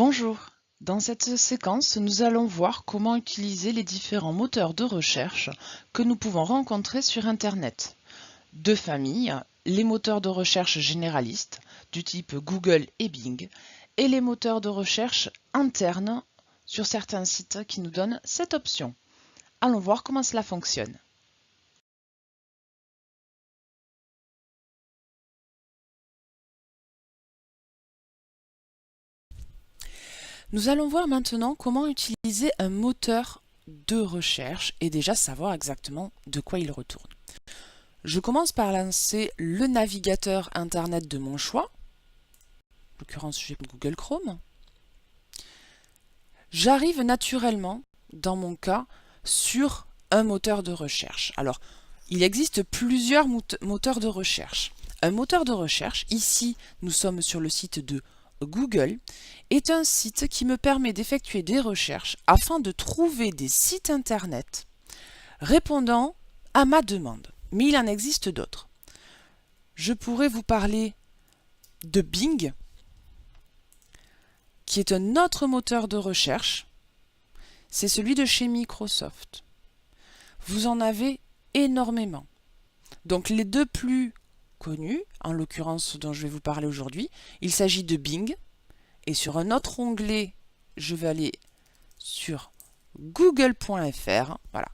Bonjour, dans cette séquence, nous allons voir comment utiliser les différents moteurs de recherche que nous pouvons rencontrer sur Internet. Deux familles, les moteurs de recherche généralistes du type Google et Bing et les moteurs de recherche internes sur certains sites qui nous donnent cette option. Allons voir comment cela fonctionne. Nous allons voir maintenant comment utiliser un moteur de recherche et déjà savoir exactement de quoi il retourne. Je commence par lancer le navigateur internet de mon choix. En l'occurrence, j'ai Google Chrome. J'arrive naturellement, dans mon cas, sur un moteur de recherche. Alors, il existe plusieurs moteurs de recherche. Un moteur de recherche, ici, nous sommes sur le site de Google, est un site qui me permet d'effectuer des recherches afin de trouver des sites internet répondant à ma demande. Mais il en existe d'autres. Je pourrais vous parler de Bing, qui est un autre moteur de recherche. C'est celui de chez Microsoft. Vous en avez énormément. Donc les deux plus connus, en l'occurrence dont je vais vous parler aujourd'hui, il s'agit de Bing. Et sur un autre onglet, je vais aller sur google.fr. Voilà.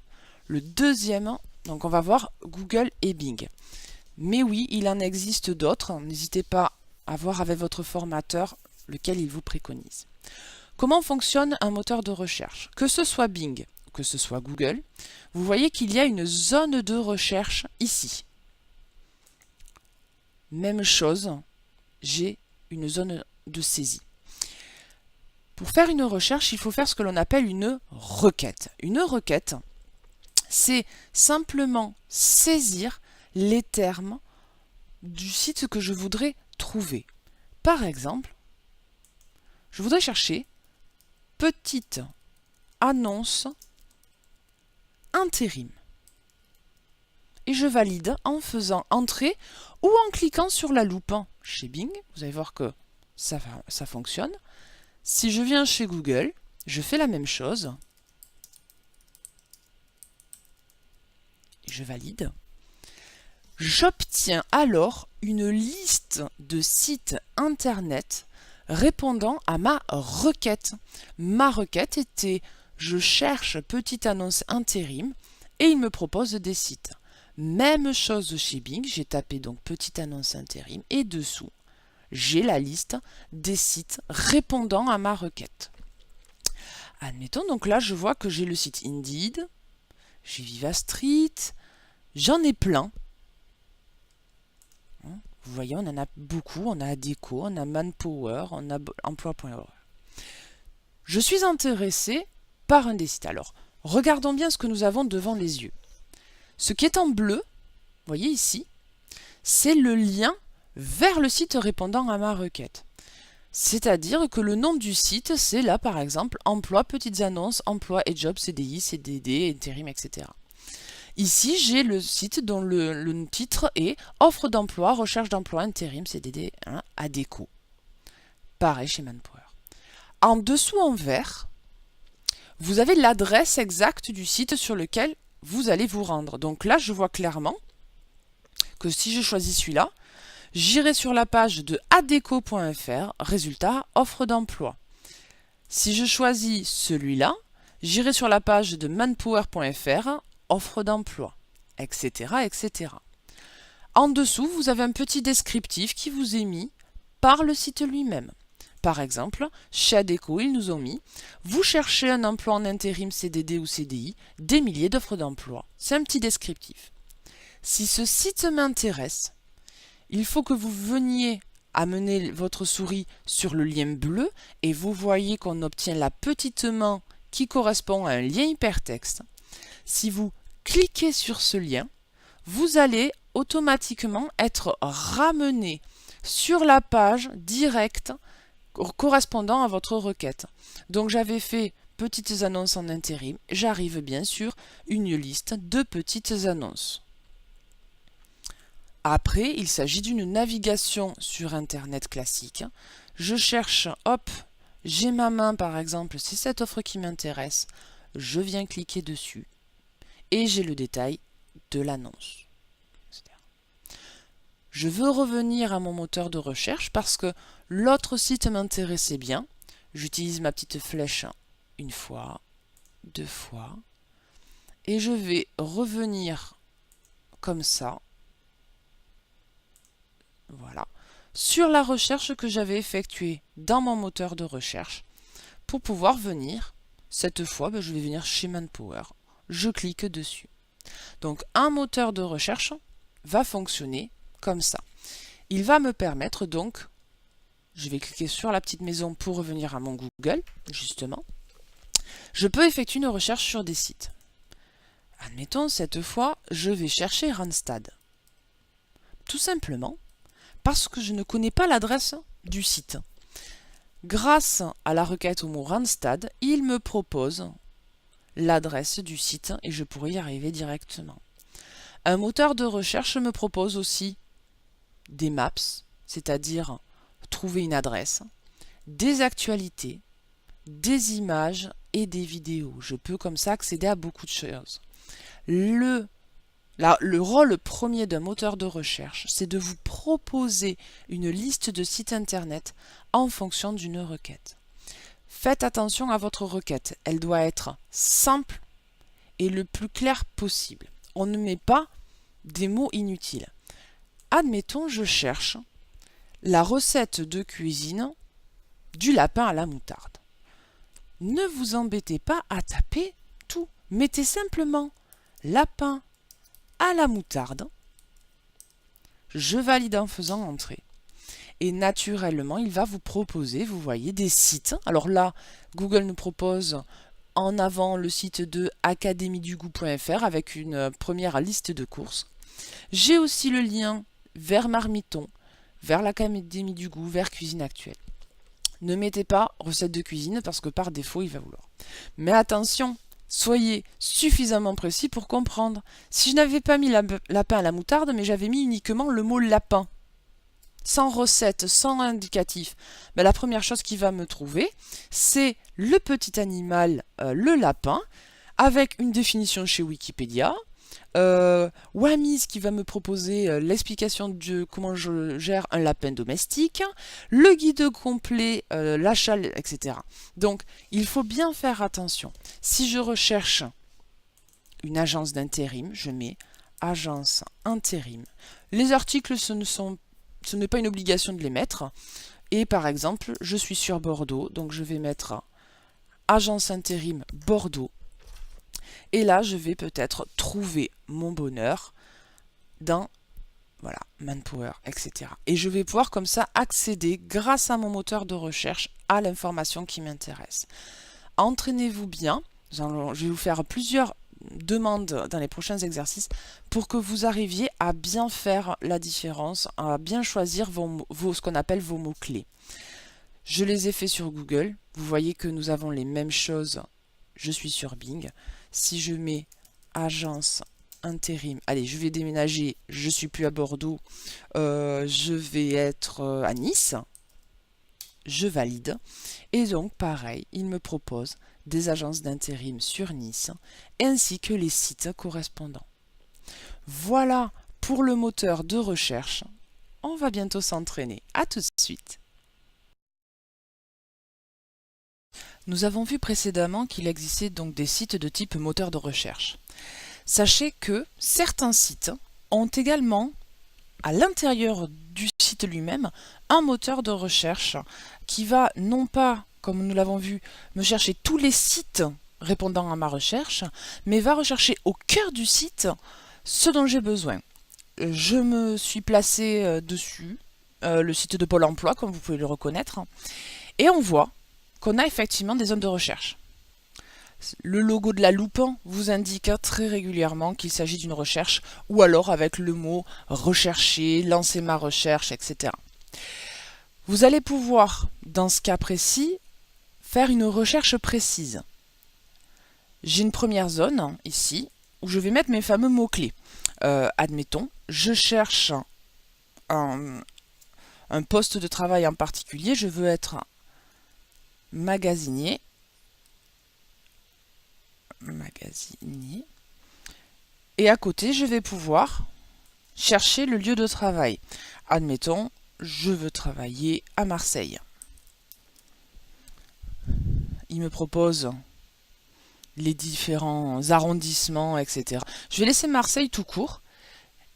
Le deuxième, donc on va voir Google et Bing. Mais oui, il en existe d'autres. N'hésitez pas à voir avec votre formateur lequel il vous préconise. Comment fonctionne un moteur de recherche? Que ce soit Bing ou que ce soit Google, vous voyez qu'il y a une zone de recherche ici. Même chose, j'ai une zone de saisie. Pour faire une recherche, il faut faire ce que l'on appelle une requête. Une requête, c'est simplement saisir les termes du site que je voudrais trouver. Par exemple, je voudrais chercher petite annonce intérim. Et je valide en faisant entrer ou en cliquant sur la loupe chez Bing. Vous allez voir que ça fonctionne. Si je viens chez Google, je fais la même chose. Et je valide. J'obtiens alors une liste de sites internet répondant à ma requête. Ma requête était « Je cherche petite annonce intérim » et il me propose des sites. Même chose chez Bing, j'ai tapé donc petite annonce intérim et dessous, j'ai la liste des sites répondant à ma requête. Admettons, donc là je vois que j'ai le site Indeed, j'ai Vivastreet, j'en ai plein. Vous voyez, on en a beaucoup, on a Adecco, on a Manpower, on a Emploi.org. Je suis intéressé par un des sites. Alors, regardons bien ce que nous avons devant les yeux. Ce qui est en bleu, vous voyez ici, c'est le lien vers le site répondant à ma requête. C'est-à-dire que le nom du site, c'est là par exemple emploi, petites annonces, emploi et job, CDI, CDD, intérim, etc. Ici, j'ai le site dont le titre est offre d'emploi, recherche d'emploi, intérim, CDD, Adecco. Pareil chez Manpower. En dessous en vert, vous avez l'adresse exacte du site sur lequel vous allez vous rendre. Donc là, je vois clairement que si je choisis celui-là, j'irai sur la page de adecco.fr, résultat, offre d'emploi. Si je choisis celui-là, j'irai sur la page de manpower.fr, offre d'emploi, etc., etc. En dessous, vous avez un petit descriptif qui vous est mis par le site lui-même. Par exemple, chez Adecco, ils nous ont mis « Vous cherchez un emploi en intérim CDD ou CDI, des milliers d'offres d'emploi ». C'est un petit descriptif. Si ce site m'intéresse, il faut que vous veniez amener votre souris sur le lien bleu et vous voyez qu'on obtient la petite main qui correspond à un lien hypertexte. Si vous cliquez sur ce lien, vous allez automatiquement être ramené sur la page directe correspondant à votre requête. Donc j'avais fait petites annonces en intérim, j'arrive bien sûr une liste de petites annonces. Après, il s'agit d'une navigation sur Internet classique. Je cherche, hop, j'ai ma main par exemple, c'est cette offre qui m'intéresse, je viens cliquer dessus et j'ai le détail de l'annonce. Je veux revenir à mon moteur de recherche parce que l'autre site m'intéressait bien. J'utilise ma petite flèche une fois, deux fois, et je vais revenir comme ça, voilà, sur la recherche que j'avais effectuée dans mon moteur de recherche pour pouvoir venir, cette fois, je vais venir chez Manpower, je clique dessus. Donc un moteur de recherche va fonctionner comme ça. Il va me permettre donc, je vais cliquer sur la petite maison pour revenir à mon Google, justement. Je peux effectuer une recherche sur des sites. Admettons, cette fois, je vais chercher Randstad. Tout simplement parce que je ne connais pas l'adresse du site. Grâce à la requête au mot Randstad, il me propose l'adresse du site et je pourrais y arriver directement. Un moteur de recherche me propose aussi des maps, c'est-à-dire trouver une adresse, des actualités, des images et des vidéos. Je peux comme ça accéder à beaucoup de choses. Le rôle premier d'un moteur de recherche, c'est de vous proposer une liste de sites internet en fonction d'une requête. Faites attention à votre requête, elle doit être simple et le plus clair possible. On ne met pas des mots inutiles. Admettons, je cherche la recette de cuisine du lapin à la moutarde. Ne vous embêtez pas à taper tout. Mettez simplement lapin à la moutarde. Je valide en faisant entrer. Et naturellement, il va vous proposer, vous voyez, des sites. Alors là, Google nous propose en avant le site de academiedugout.fr avec une première liste de courses. J'ai aussi le lien vers Marmiton, vers l'Académie du Goût, vers Cuisine Actuelle. Ne mettez pas recette de cuisine parce que par défaut, il va vouloir. Mais attention, soyez suffisamment précis pour comprendre. Si je n'avais pas mis lapin à la moutarde, mais j'avais mis uniquement le mot lapin, sans recette, sans indicatif, la première chose qu'il va me trouver, c'est le petit animal, le lapin, avec une définition chez Wikipédia, Wamiz qui va me proposer l'explication de comment je gère un lapin domestique, le guide complet, l'achat, etc. Donc, il faut bien faire attention. Si je recherche une agence d'intérim, je mets agence intérim. Les articles, ce n'est pas une obligation de les mettre. Et par exemple, je suis sur Bordeaux, donc je vais mettre agence intérim Bordeaux. Et là, je vais peut-être trouver mon bonheur dans voilà, Manpower, etc. Et je vais pouvoir comme ça accéder, grâce à mon moteur de recherche, à l'information qui m'intéresse. Entraînez-vous bien. Je vais vous faire plusieurs demandes dans les prochains exercices pour que vous arriviez à bien faire la différence, à bien choisir ce qu'on appelle vos mots-clés. Je les ai faits sur Google. Vous voyez que nous avons les mêmes choses. Je suis sur Bing. Si je mets agence intérim, allez, je vais déménager, je suis plus à Bordeaux, je vais être à Nice, je valide. Et donc, pareil, il me propose des agences d'intérim sur Nice, ainsi que les sites correspondants. Voilà pour le moteur de recherche. On va bientôt s'entraîner. À tout de suite. Nous avons vu précédemment qu'il existait donc des sites de type moteur de recherche. Sachez que certains sites ont également, à l'intérieur du site lui-même, un moteur de recherche qui va non pas, comme nous l'avons vu, me chercher tous les sites répondant à ma recherche, mais va rechercher au cœur du site ce dont j'ai besoin. Je me suis placé dessus, le site de Pôle emploi, comme vous pouvez le reconnaître, et on voit qu'on a effectivement des zones de recherche. Le logo de la loupe vous indique très régulièrement qu'il s'agit d'une recherche, ou alors avec le mot « rechercher »,« lancer ma recherche », etc. Vous allez pouvoir, dans ce cas précis, faire une recherche précise. J'ai une première zone, ici, où je vais mettre mes fameux mots-clés. Admettons, je cherche un poste de travail en particulier, je veux être magasinier. Et à côté, je vais pouvoir chercher le lieu de travail. Admettons, je veux travailler à Marseille. Il me propose les différents arrondissements, etc. Je vais laisser Marseille tout court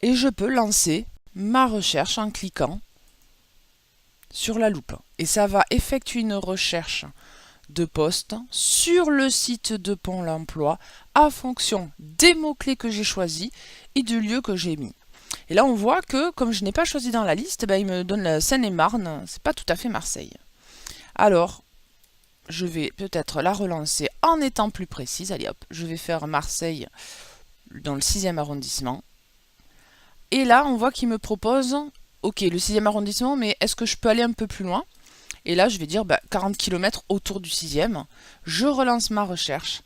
et je peux lancer ma recherche en cliquant sur la loupe. Et ça va effectuer une recherche de poste sur le site de Pôle emploi en fonction des mots-clés que j'ai choisis et du lieu que j'ai mis. Et là, on voit que, comme je n'ai pas choisi dans la liste, il me donne la Seine-et-Marne, c'est pas tout à fait Marseille. Alors, je vais peut-être la relancer en étant plus précise. Allez hop, je vais faire Marseille dans le 6e arrondissement. Et là, on voit qu'il me propose, ok, le 6e arrondissement, mais est-ce que je peux aller un peu plus loin? Et là, je vais dire 40 km autour du 6e. Je relance ma recherche.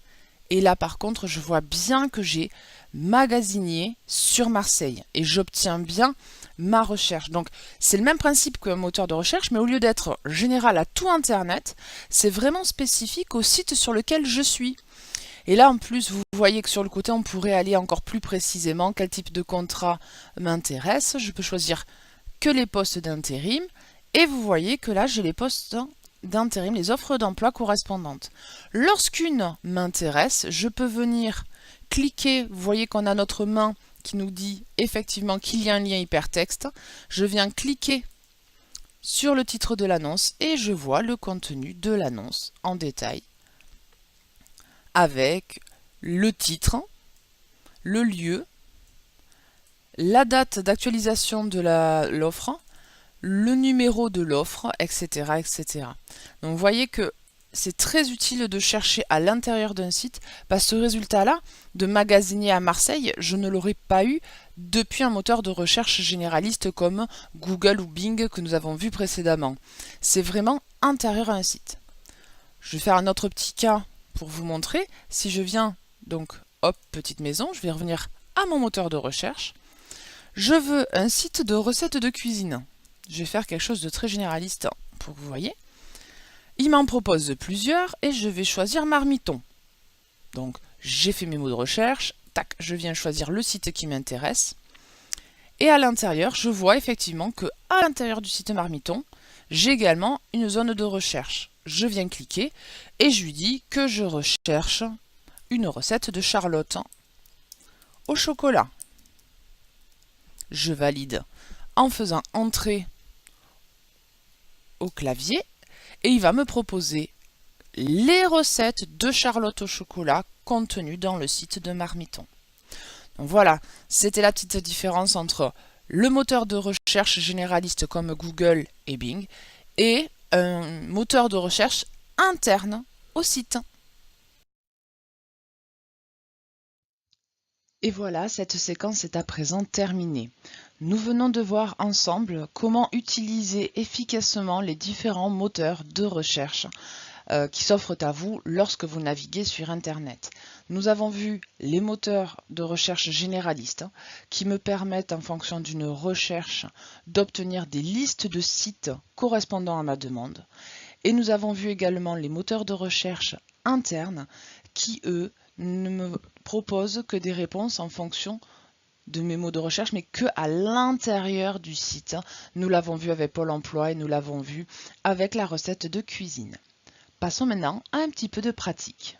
Et là, par contre, je vois bien que j'ai magasinier sur Marseille. Et j'obtiens bien ma recherche. Donc, c'est le même principe qu'un moteur de recherche, mais au lieu d'être général à tout Internet, c'est vraiment spécifique au site sur lequel je suis. Et là, en plus, vous voyez que sur le côté, on pourrait aller encore plus précisément. Quel type de contrat m'intéresse? Je peux choisir que les postes d'intérim. Et vous voyez que là, j'ai les postes d'intérim, les offres d'emploi correspondantes. Lorsqu'une m'intéresse, je peux venir cliquer. Vous voyez qu'on a notre main qui nous dit effectivement qu'il y a un lien hypertexte. Je viens cliquer sur le titre de l'annonce et je vois le contenu de l'annonce en détail avec le titre, le lieu, la date d'actualisation de l'offre, le numéro de l'offre, etc., etc. Donc vous voyez que c'est très utile de chercher à l'intérieur d'un site, parce que ce résultat-là, de magasinier à Marseille, je ne l'aurais pas eu depuis un moteur de recherche généraliste comme Google ou Bing que nous avons vu précédemment. C'est vraiment intérieur à un site. Je vais faire un autre petit cas pour vous montrer. Si je viens, donc, hop, petite maison, je vais revenir à mon moteur de recherche. Je veux un site de recettes de cuisine. Je vais faire quelque chose de très généraliste pour que vous voyez. Il m'en propose plusieurs et je vais choisir Marmiton. Donc, j'ai fait mes mots de recherche. Tac, je viens choisir le site qui m'intéresse. Et à l'intérieur, je vois effectivement que à l'intérieur du site Marmiton, j'ai également une zone de recherche. Je viens cliquer et je lui dis que je recherche une recette de Charlotte au chocolat. Je valide en faisant entrer au clavier et il va me proposer les recettes de Charlotte au chocolat contenues dans le site de Marmiton. Donc voilà, c'était la petite différence entre le moteur de recherche généraliste comme Google et Bing et un moteur de recherche interne au site. Et voilà, cette séquence est à présent terminée. Nous venons de voir ensemble comment utiliser efficacement les différents moteurs de recherche qui s'offrent à vous lorsque vous naviguez sur Internet. Nous avons vu les moteurs de recherche généralistes qui me permettent en fonction d'une recherche d'obtenir des listes de sites correspondant à ma demande. Et nous avons vu également les moteurs de recherche internes qui, eux, ne me proposent que des réponses en fonction de mes mots de recherche, mais que à l'intérieur du site. Nous l'avons vu avec Pôle emploi et nous l'avons vu avec la recette de cuisine. Passons maintenant à un petit peu de pratique.